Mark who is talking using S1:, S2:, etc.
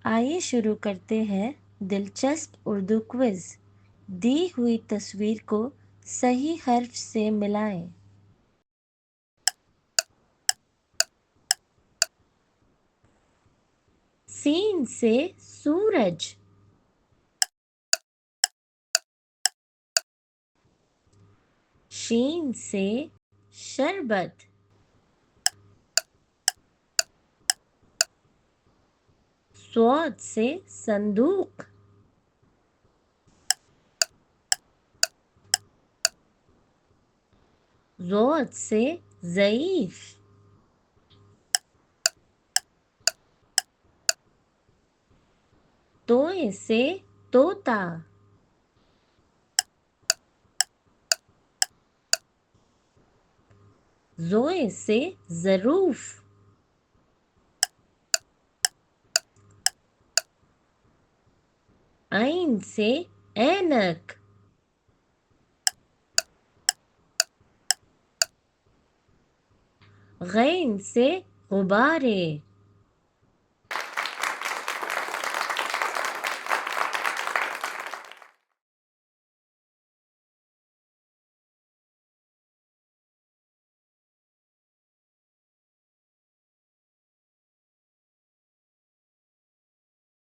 S1: آئیے شروع کرتے ہیں دلچسپ اردو کوئز۔ دی ہوئی تصویر کو صحیح حرف سے ملائیں۔ سین سے سورج، شین سے شربت، صاد سے صندوق، ضاد سے ضعیف، توئے سے طوطا، زوئے سے ظروف، عین سے اینک، غین سے غبارے،